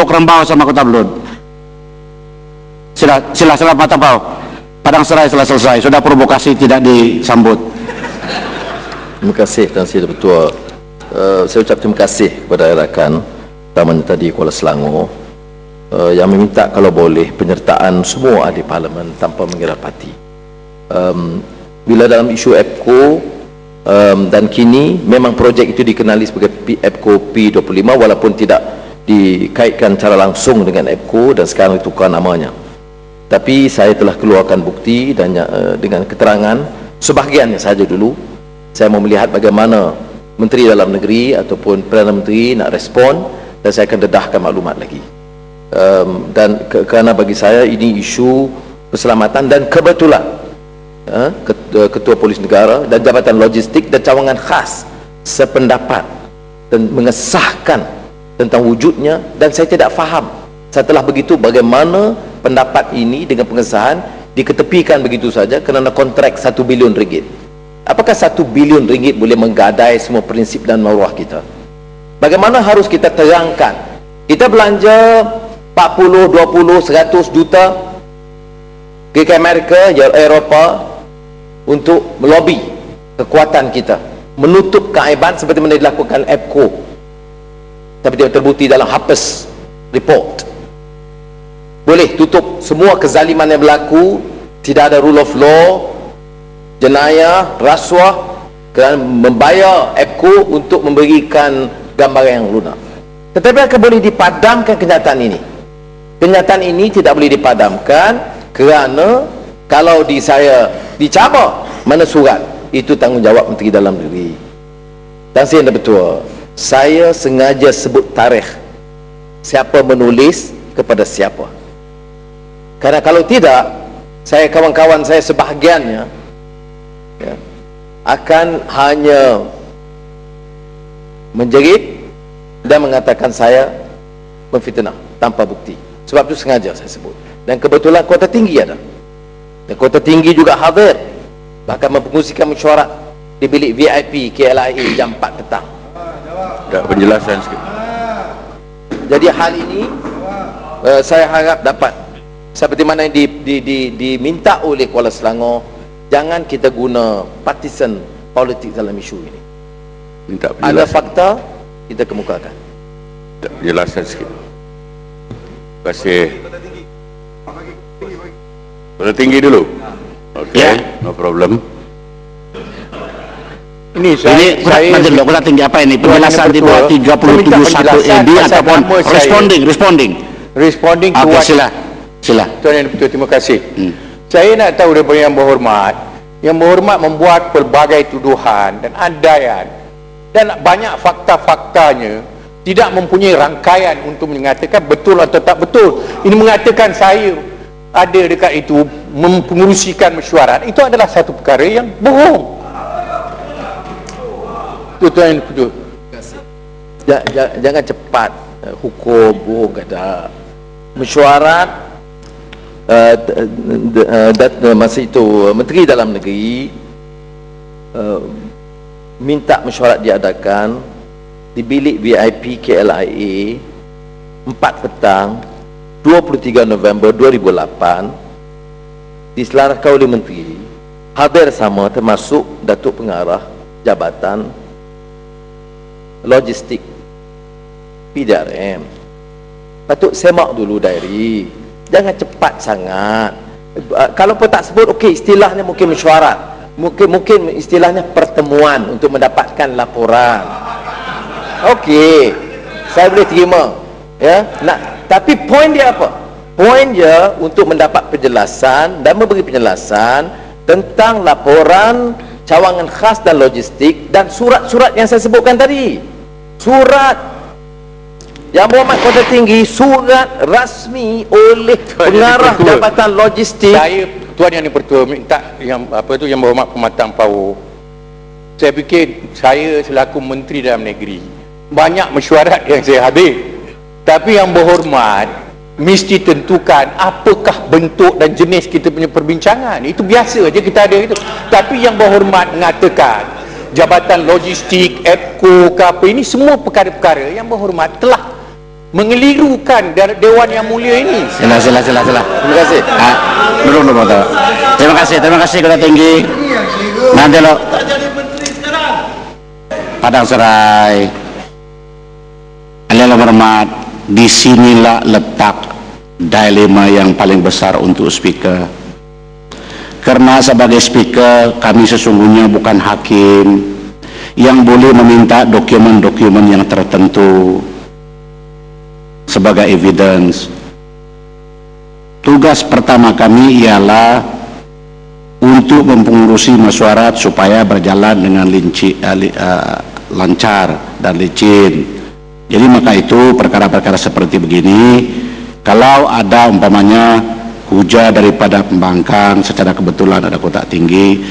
Rembau sama Kota Belud. Sila Batang Pau. Padang Serai telah selesai. Sudah provokasi tidak disambut. Terima kasih Tan Sri Ketua. Saya ucap terima kasih kepada rakan utamanya tadi Kuala Selangor yang meminta kalau boleh penyertaan semua ahli parlimen tanpa mengira parti. Bila dalam isu EPCO dan kini memang projek itu dikenali sebagai EPCO P25 walaupun tidak dikaitkan secara langsung dengan EPCO dan sekarang ditukar namanya. Tapi saya telah keluarkan bukti dan dengan keterangan sebahagiannya saja dulu. Saya mau melihat bagaimana Menteri Dalam Negeri ataupun Perdana Menteri nak respon dan saya akan dedahkan maklumat lagi. Kerana bagi saya ini isu keselamatan dan kebetulan Ketua Polis Negara dan Jabatan Logistik dan cawangan khas sependapat dan mengesahkan tentang wujudnya dan saya tidak faham setelah begitu bagaimana pendapat ini dengan pengesahan diketepikan begitu saja kerana kontrak 1 bilion ringgit. Apakah 1 bilion ringgit boleh menggadai semua prinsip dan maruah kita? Bagaimana harus kita terangkan? Kita belanja 40, 20, 100 juta ke Amerika, Eropah untuk melobi kekuatan kita, menutup keaiban seperti mana dilakukan EPCO tapi tidak terbukti dalam Harper's report. Boleh tutup semua kezaliman yang berlaku, tidak ada rule of law, jenayah, rasuah kerana membayar EPCO untuk memberikan gambaran yang lunak. Tetapi akan boleh dipadamkan kenyataan ini. Kenyataan ini tidak boleh dipadamkan kerana kalau saya dicabar mana surat, itu tanggungjawab Menteri Dalam Negeri. Dan saya yang bertua, saya sengaja sebut tarikh siapa menulis kepada siapa. Karena kalau tidak, saya kawan-kawan saya sebahagiannya akan hanya menjerit dan mengatakan saya memfitnah tanpa bukti. Sebab itu sengaja saya sebut. Dan kebetulan Kota Tinggi ada. Dan Kota Tinggi juga hadir, bahkan mengungsikan mesyuarat di bilik VIP KLIA jam 4 petang. Tak penjelasan sikit. Jadi hal ini saya harap dapat seperti mana yang diminta oleh Kuala Selangor, jangan kita guna partisan politik dalam isu ini. Minta Ada penjelasan. fakta, kita kemukakan. Tak penjelasan sikit. Terima kasih. Kota Tinggi dulu. Okey, Ya. no problem. Ini Majlis Kota Tinggi apa ini? Penjelasan di bawah 37.1 ataupun responding. to Oke, what sila. Tuan Yang Dipertua, terima kasih. Saya nak tahu daripada Yang Berhormat membuat pelbagai tuduhan dan andaian dan banyak fakta-faktanya tidak mempunyai rangkaian untuk mengatakan betul atau tak betul. Ini mengatakan saya ada dekat itu mengurusikan mesyuarat, itu adalah satu perkara yang bohong. Tuan Yang Dipertua. Jangan cepat hukum bohong kata. Mesyuarat masa itu Menteri Dalam Negeri minta mesyuarat diadakan di bilik VIP KLIA 4 petang 23 November 2008 diselaraskan oleh Menteri, hadir sama termasuk Datuk Pengarah Jabatan Logistik PDRM. Patut semak dulu diary, jangan cepat sangat. Kalau pun tak sebut, okey, istilahnya mungkin mesyuarat, mungkin istilahnya pertemuan untuk mendapatkan laporan. Okey, saya boleh terima, ya. Tapi poin dia apa? Poin dia untuk mendapat penjelasan dan memberi penjelasan tentang laporan cawangan khas dan logistik dan surat-surat yang saya sebutkan tadi. Surat Yang Berhormat Kota Tinggi, surat rasmi oleh Pengarah Jabatan Logistik. Saya, Tuan Yang Dipertua, minta Yang Berhormat Pematang Power. Saya fikir saya selaku Menteri Dalam Negeri banyak mesyuarat yang saya hadir, tapi Yang Berhormat mesti tentukan apakah bentuk dan jenis kita punya perbincangan. Itu biasa je kita ada itu. Tapi Yang Berhormat mengatakan Jabatan Logistik, EPCO ke apa, ini semua perkara-perkara Yang Berhormat telah mengelirukan Dewan Yang Mulia ini. Sila. Terima kasih. Dulu. Terima kasih Ketua Tinggi. Nanti lo Padang Serai. Yang hormat, disinilah letak dilema yang paling besar untuk speaker. Karena sebagai speaker, kami sesungguhnya bukan hakim yang boleh meminta dokumen-dokumen yang tertentu sebagai evidence. Tugas pertama kami ialah untuk mempengurusi mesyuarat supaya berjalan dengan lancar dan licin. Jadi maka itu perkara-perkara seperti begini, kalau ada umpamanya hujah daripada pembangkang secara kebetulan ada kotak tinggi,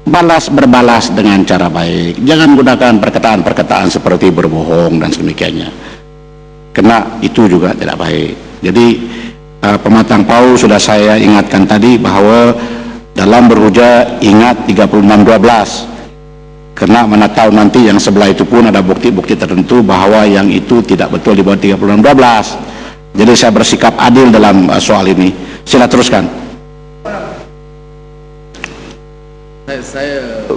berbalas dengan cara baik. Jangan gunakan perkataan-perkataan seperti berbohong dan sedemikiannya, karena itu juga tidak baik. Jadi pematang pau sudah saya ingatkan tadi bahwa dalam berhujah ingat 36:12, karena mana tahu nanti yang sebelah itu pun ada bukti-bukti tertentu bahwa yang itu tidak betul di bawah 36:12. Jadi saya bersikap adil dalam soal ini. Sila teruskan. Saya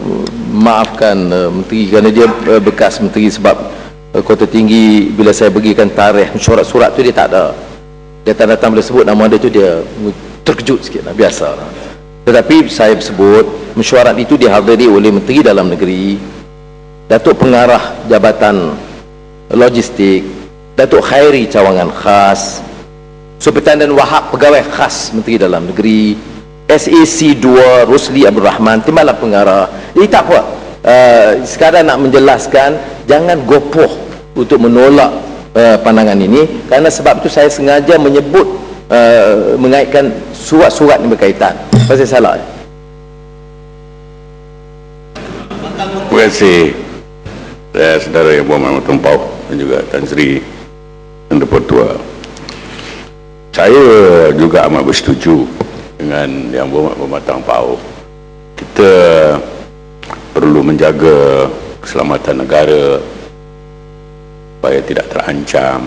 maafkan Menteri kerana dia bekas Menteri, sebab Kota Tinggi bila saya bagikan tarikh surat-surat tu dia tak ada. Dia tak datang bila sebut nama dia tu dia terkejut sikit lah, biasa lah. Tetapi saya sebut mesyuarat itu dihadiri oleh Menteri Dalam Negeri, Datuk Pengarah Jabatan Logistik, Datuk Khairi Cawangan Khas, Superintendent Wahab Pegawai Khas Menteri Dalam Negeri, SAC 2 Rosli Abdul Rahman Timbalan Pengarah. Jadi tak apa, sekadar nak menjelaskan, jangan gopoh untuk menolak pandangan ini, kerana sebab itu saya sengaja menyebut mengaitkan surat-surat yang berkaitan. Pasal salah. Terima kasih saudara Yang Berhormat Tumpau dan juga Tan Sri dan Pertua. Saya juga amat bersetuju dengan Yang Berhormat Pematang Pau. Kita perlu menjaga keselamatan negara supaya tidak terancam,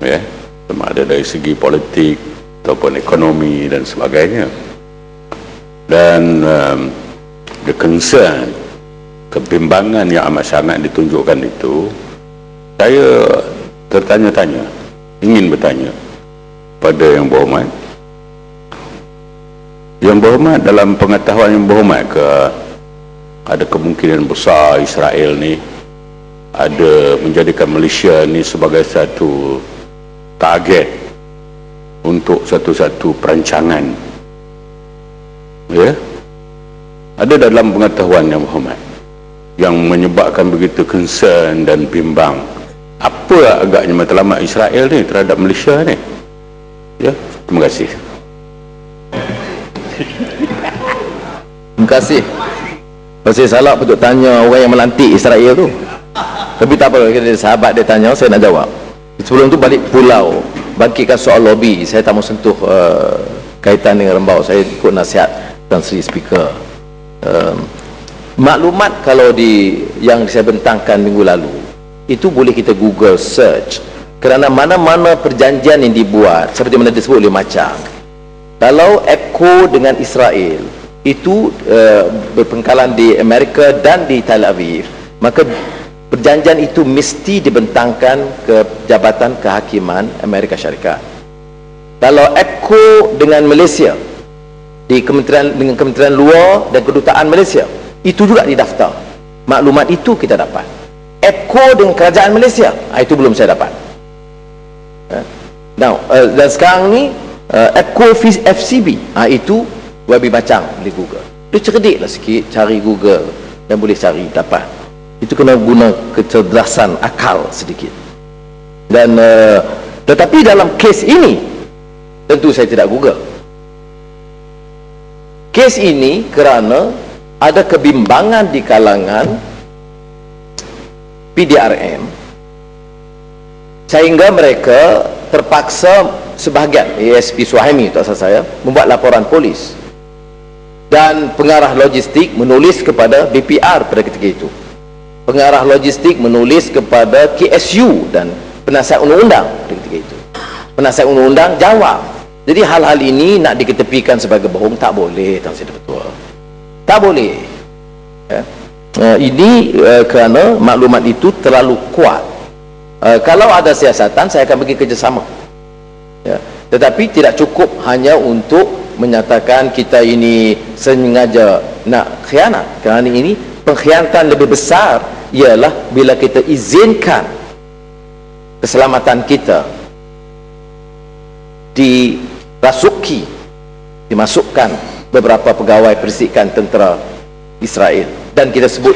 ya, sama ada dari segi politik ataupun ekonomi dan sebagainya. Dan the concern, kebimbangan yang amat sangat ditunjukkan itu, saya tertanya-tanya, ingin bertanya pada Yang Berhormat. Yang Berhormat, dalam pengetahuan Yang Berhormat ke, ada kemungkinan besar Israel ni ada menjadikan Malaysia ni sebagai satu target untuk satu-satu perancangan, ya? Ada dalam pengetahuan Yang Berhormat yang menyebabkan begitu concern dan bimbang, apa agaknya matlamat Israel ni terhadap Malaysia ni? Ya, terima kasih. Terima kasih. Masih salah untuk tanya orang yang melantik Israel tu. Tapi tak apa, kalau sahabat dia tanya, saya nak jawab. Sebelum tu balik pulau, bangkitkan soal lobby. Saya tak mau sentuh kaitan dengan Rembau. Saya ikut nasihat Tan Sri Speaker. Maklumat kalau yang saya bentangkan minggu lalu, itu boleh kita Google search, kerana mana-mana perjanjian yang dibuat seperti mana disebut oleh Macang, kalau EPCO dengan Israel itu berpengkalan di Amerika dan di Tel Aviv, maka perjanjian itu mesti dibentangkan ke Jabatan Kehakiman Amerika Syarikat. Kalau EPCO dengan Malaysia dengan Kementerian Luar dan Kedutaan Malaysia, itu juga didaftar. Maklumat itu kita dapat. EPCO dengan Kerajaan Malaysia, itu belum saya dapat. Now, dan sekarang ni EPCO FCB, itu Wabi Macang boleh Google. Dia cerdiklah sikit cari Google dan boleh cari dapat. Itu kena guna kecerdasan akal sedikit. Dan tetapi dalam kes ini tentu saya tidak Google. Kes ini kerana ada kebimbangan di kalangan PDRM sehingga mereka terpaksa, sebahagian ASP Suhaimi itu asal saya, membuat laporan polis, dan pengarah logistik menulis kepada BPR pada ketika itu pengarah logistik menulis kepada KSU dan penasihat undang-undang ketika itu. Penasihat undang-undang jawab. Jadi hal-hal ini nak diketepikan sebagai bohong tak boleh, Tuan Sri Ketua. Tak boleh. Ya. Ini kerana maklumat itu terlalu kuat. Kalau ada siasatan, saya akan bagi kerjasama. Ya. Tetapi tidak cukup hanya untuk menyatakan kita ini sengaja nak khianat. Kerana ini pengkhianatan lebih besar ialah bila kita izinkan keselamatan kita dimasukkan beberapa pegawai persikan tentera Israel dan kita sebut